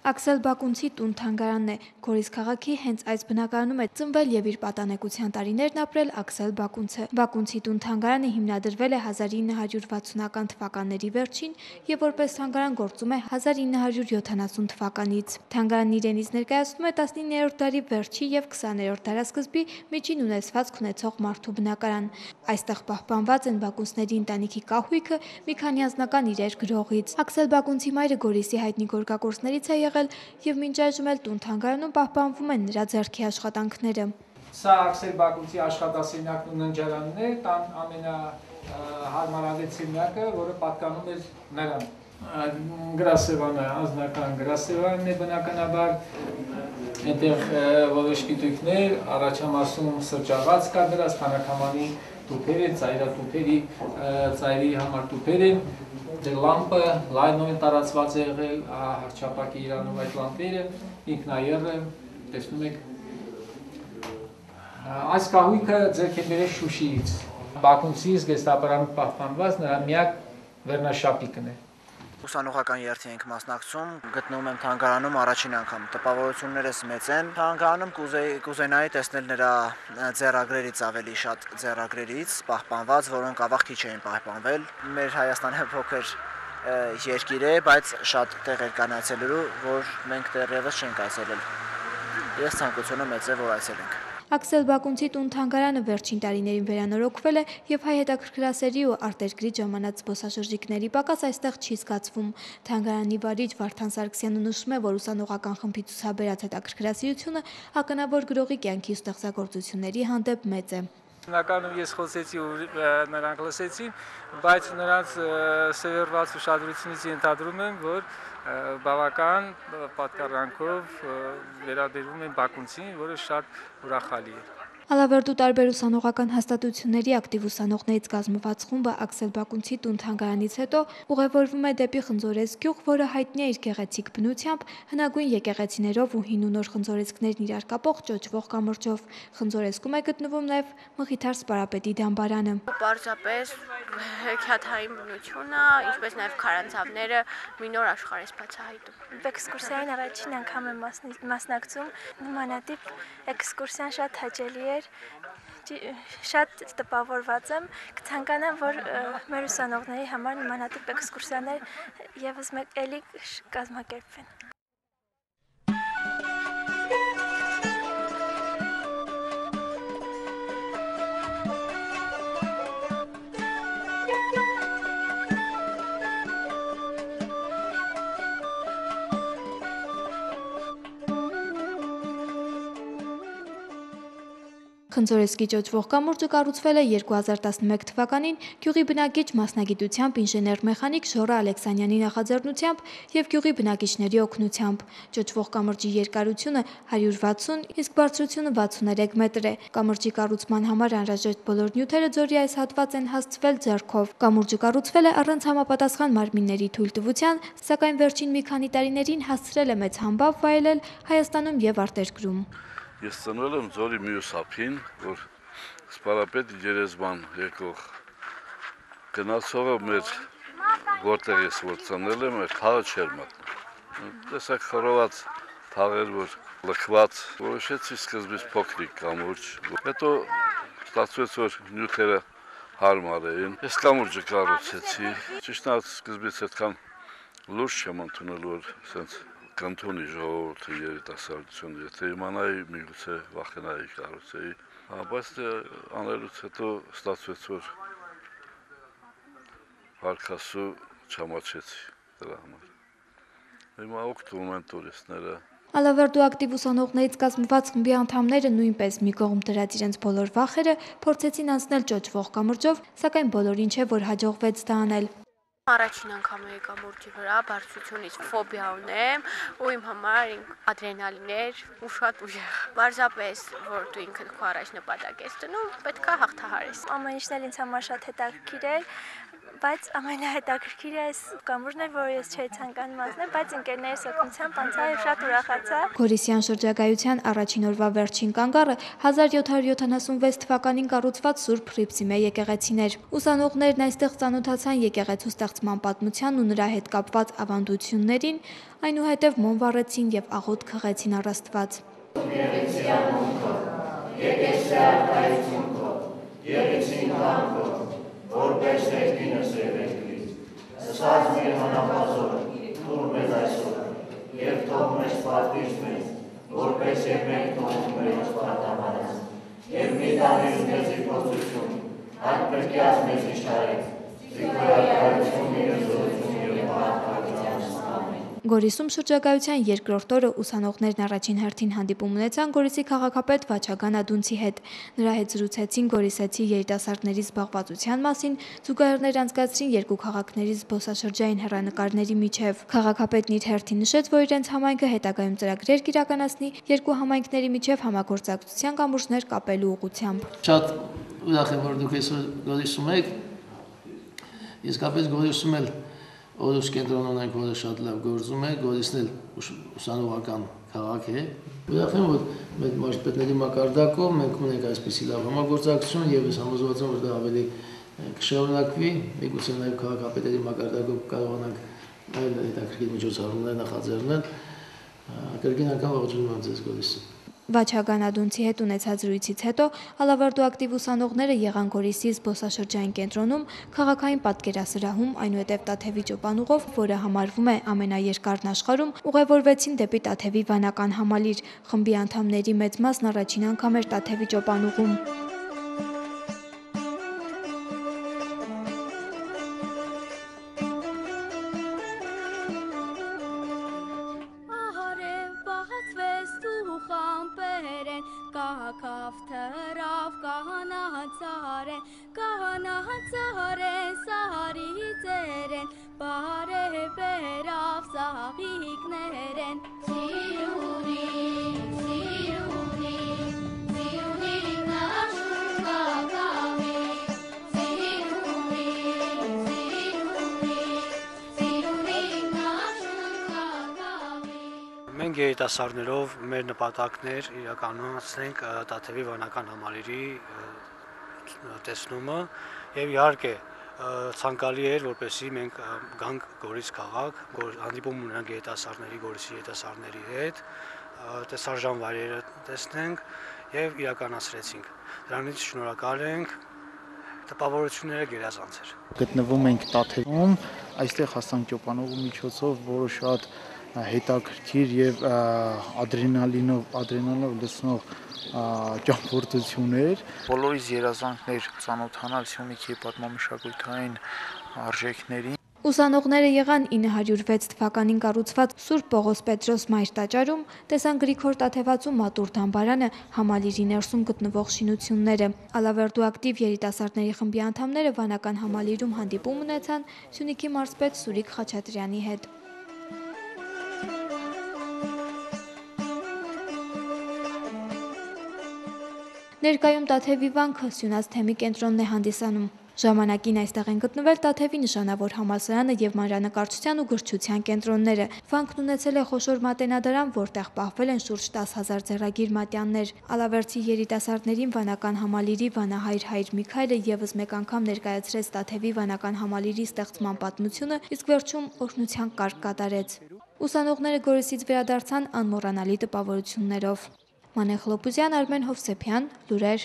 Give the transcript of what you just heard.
Աքսել Բակունցի տուն-թանգարանն է, Գորիս քաղաքի հենց այս բնակարանում է ծնվել եւ իր պատանեկության տարիներն ապրել Աքսել Բակունցը։ Բակունցի տուն-թանգարանը հիմնադրվել է 1960-ական թվականների վերջին եւ որպես թանգարան գործում է 1970 թվականից։ Թանգարանն իրենից ներկայացնում է 19-րդ դարի վերջի եւ 20-րդ դարասկզբի միջին ունեցվածք ունեցող մարդու բնակարան։ Այստեղ պահպանված են բակունցների ընտանիքի կահույքը, մի քանի անձնական իրեր գրողից։ Աքսել Բակունցի մայրը Գորիսի հայտնի գորգագործներից է եղել եւ մինչ այժմ էլ տուն-թանգարանում պահպանվում են նրա ձեռքի աշխատանքները։ Սա Աքսել Բակունցի աշխատասենյակն ու ննջարանն է, տան ամենահարմարավետ սենյակը, որը պատկանում էր նրան։ Գրասեղանը, անձնական գրասեղանն է բնականաբար, այնտեղ որոշ պիտույքներ, առաջամասում սրճաված կա դրա, սթանաքամանի տուփեր են, ծայրի համար տուփեր են, լամպը լայնորեն տարածված է եղել, հարճապակի իրանով այդ լամպերը, ինքնաեռը, տեսնում եք, այս կահույքը ձեռք է բերել Շուշիից, Բակունցի զգեստապարանում պահպանված նրա միակ վերնաշապիկն է։ Ուսանողական երթի ենք մասնակցում, գտնվում եմ թանգարանում առաջին անգամ, տպավորություններս մեծ են, թանգարանում կուզենայի տեսնել նրա ձեռագրերից ավելի շատ ձեռագրերից պահպանված, որոնք ավաղ քիչ էին պահպանվել։ Մեր Հայաստանը փոքր երկիր է, բայց շատ տեղեր կան այցելելու, որ մենք դեռևս չենք այցելել։ Ես ցանկությունը մեծ է, որ այցելենք։ Աքսել Բակունցի տուն-թանգարանը վերջին տարիներին վերանորոգվել է եւ հայ հետաքրքրասերի ու արտերկրից ժամանած զբոսաշրջիկների պակաս այստեղ չի զգացվում։ Թանգարանի վարիչ Վարդան Սարգսյանը նշում է, որ ուսանողական խմբի ցուցաբերած հետաքրքրասիրությունը ականավոր գրողի կյանքի ու ստեղծագործությունների հանդեպ մեծ է։ Հիմնականում ես խոսեցի ու նրանք լսեցին, բայց նրանց սևեռված ուշադրությունից ենթադրում եմ, որ բավական պատկառանքով վերաբերվում են Բակունցին, որը շատ ուրախալի է։ Ալավերդու տարբեր ուսանողական հաստատությունների ակտիվ ուսանողներից կազմված խումբը Աքսել Բակունցի տուն-թանգարանից հետո ուղևորվում է դեպի Խնձորես գյուղ, որը հայտնի է իր գեղեցիկ բնությամբ, հնագույն եկեղեցիներով ու հին ու նոր խնձորեսկներն իրար կապող ճոճվող կամուրջով։ Խնձորեսկում է գտնվում նաև Մխիթար Սպարապետի դամբարանը։ Պարզապես հեքիաթային բնությունը, ինչպես նաև քարանձավները մի նոր աշխարհ է բացահայտում։ Էքսկուրսիային առաջին անգամ եմ մասնակցում, նմանատիպ էքսկուրսիան շատ հաճելի է։ Շատ տպավորված եմ, կցանկանամ, որ մեր ուսանողների համար նմանատիպ էքսկուրսիաներ եւս մեկ էլի կազմակերպվեն։ Խնձորեսկի ճոճվող կամուրջը կառուցվել է 2011 թվականին գյուղի բնակիչ մասնագիտությամբ ինժեներ-մեխանիկ Ժոռա Ալեքսանյանի նախաձեռնությամբ եւ գյուղի բնակիչների օգնությամբ։ Ճոճվող կամրջի երկարությունը 160, իսկ բարձրությունը 63 մետր է։ Կամրջի կառուցման համար անհրաժեշտ բոլոր նյութերը ձորի այս հատված են հասցվել ձեռքով։ Կամուրջը կառուցվել է առանց համապատասխան մարմինների թույլտվության, սակայն վերջին մի քանի տարիներին հասցրել է մեծ համբավ վայելել Հայաստանում եւ արտերկրում։ Ես ծնվել եմ ձորի մյուս ափին, որ Սպարապետ գերեզման եկող գնացողը մեր որտեղ ես որ ծնվել եմ, թաղը չէր մտնում։ Տեսակ խորոված թաղեր, որ լքված, որոշեցի սկզբից փոքրիկ կամուրջ, հետո ստացվեց, որ նյութերը հարմար էին։ Ես կամուրջը կառուցեցի, ճիշտ է սկզբից այդքան լուրջ չեմ ընդունել, որ սենց կընդունի ժողովուրդը երիտասարդությունը, եթե իմանայի միգուցե վախենայի կառուցեի, բայց անելուց հետո ստացվեց, որ հարկասու չամաչեցի դրա համար։ Հիմա օգտվում են տուրիստները։ Ալավերդու ակտիվ ուսանողներից կազմված խմբի անդամները նույնպես մի կողմ դրած իրենց բոլոր վախերը փորձեցին անցնել ճոճվող կամրջով, սակայն բոլորին չէ, որ հաջողվեց դա անել։ Առաջին անգամ եմ կամուրջի վրա, բարձրությունից ֆոբիա ունեմ ու իմ համար ադրենալին էր ու շատ ուժեղ։ Պարզապես, որ դու ինքդ քո առաջ նպատակ ես դնում, պետք է հաղթահարես։ Ամեն ինչն էլ ինձ համար շատ հետաքրքիր էր, բայց ամենահետաքրքիրը այս կամուրջն էր, որ ես չէի ցանկանում անցնել, բայց ընկերներս օգնությամբ անցա եւ շատ ուրախացա։ Գորիսյան շրջագայության առաջին օրվա վերջին կանգառը 1776 թվականին կառուցված Սուրբ Հռիփսիմե եկեղեցին էր։ Ուսանողներն այստեղ ծանոթացան եկեղեցու ստեղծման պատմությանն ու նրա հետ կապված ավանդություններին, այնուհետև մոմ վառեցին եւ աղոթ քղեցին առ Աստված։ Որպես երկինս և երկրից, սսած մեր հանապազորը, թուր մեզ այսօր, և թող մեզ պատվիր մեզ, որպես և մենք թողում մեր սպարտամանս, և մի տանիր մեզ իպոցություն, այդ պրկյաց մեզ իշարեք, զիքորակարություն և զորություն և պահարկատյանս, ամեն։ Գորիսում շրջագայության երկրորդ օրը ուսանողներն առաջին հերթին հանդիպում ունեցան Գորիսի քաղաքապետ Վաչագան Ադունցի հետ։ Նրա հետ զրուցեցին գորիսեցի երիտասարդների զբաղվածության մասին, զուգահեռներ անցկացրին երկու քաղաքների զբոսաշրջային հեռանկարների միջև։ Քաղաքապետն իր հերթին նշեց, որ իրենց համայնքը հետագայում ծրագրեր կիրականացնի երկու համայնքների միջև համագործակցության կամուրջներ կապելու ուղղությամբ։ Շատ ուրախ եմ, որ դուք այսօր Գորիսում եք։ Իսկապես Գորիսում էլ Օրուս կենտրոն ունենք, որը շատ լավ գործում է, Գորիսն էլ ուսանողական քաղաք է։ Ուրախ եմ, որ մեր մարզպետների մակարդակով մենք ունենք այսպիսի լավ համագործակցություն եւ ես համոզված եմ, որ դա ավելի կշարունակվի, միգուցե նաեւ քաղաքապետերի մակարդակով կարողանանք այլ հետաքրքիր միջոցառումներ նախաձեռնել։ Կրկին անգամ ողջունում եմ ձեզ Գորիսը։ Վաչագան Ադունցի հետ ունեցած զրույցից հետո Ալավերդու ակտիվ ուսանողները եղան Գորիսի զբոսաշրջային կենտրոնում, քաղաքային պատկերասրահում, այնուհետև Տաթևի ճոպանուղով, որը համարվում է ամենաերկարն աշխարհում, ուղևորվեցին դեպի Տաթևի վանական համալիր։ Խմբի անդամների մեծ մասն առաջին անգամ էր Տաթևի ճոպանուղում։ Մենք երիտասարդներով մեր նպատակներ իրականացնենք Տաթևի վանական համալիրի տեսնումը եւ իհարկե ցանկալի էր, որպեսզի մենք գանք Գորիս քաղաք, հանդիպում ունենանք երիտասարդների, Գորիսի երիտասարդների հետ, տեսարժան վայրերը տեսնենք եւ իրականացրեցինք։ Դրանից շնորհակալ ենք, տպավորությունները գերազանց էր։ Գտնվում ենք Տաթևում, այստեղ հասանք ճոպանուղու միջոցով, որը շատ հետաքրքիր եւ ադրենալինով լցնող ճամփորդություններ։ Բոլորիս երազանքներ ծանոթանալ Սյունիքի պատմամշակութային արժեքներին։ Ուսանողները եղան 906 թվականին կառուցված Սուրբ Պողոս Պետրոս Մայր տաճարում, տեսան Գրիգոր Տաթևացու մատուռ դամբարանը, համալիրի ներսում գտնվող շինությունները։ Ալավերդու ակտիվ երիտասարդների խմբի անդամները վանական համալիրում հանդիպում ունեցան Սյունիքի մարզպետ Սուրիկ Խաչատրյանի հետ։ Ներկայում Տաթևի վանքը Սյունած թեմի կենտրոնն է հանդիսանում։ Ժամանակին այստեղ են գտնվել Տաթևի նշանավոր համալսարանը եւ մանրանկարչության ու գրչության կենտրոնները։ Վանքն ունեցել է խոշոր մատենադարան, որտեղ պահվել են շուրջ 10,000 ձեռագիր մատյաններ։ Ալավերդի երիտասարդներին վանական համալիրի վանահայր Հայր Միքայելը եւս մեկ անգամ ներկայացրեց Տաթևի վանական համալիրի ստեղծման պատմությունը, իսկ վերջում օրհնության կարգ կատարեց։ Ուսանողները Գորիսից վերադարձան անմոռանալի տպավորություններով։ Մանեխ Լոպուզյան, Արմեն Հովսեփյան, Լուրեր։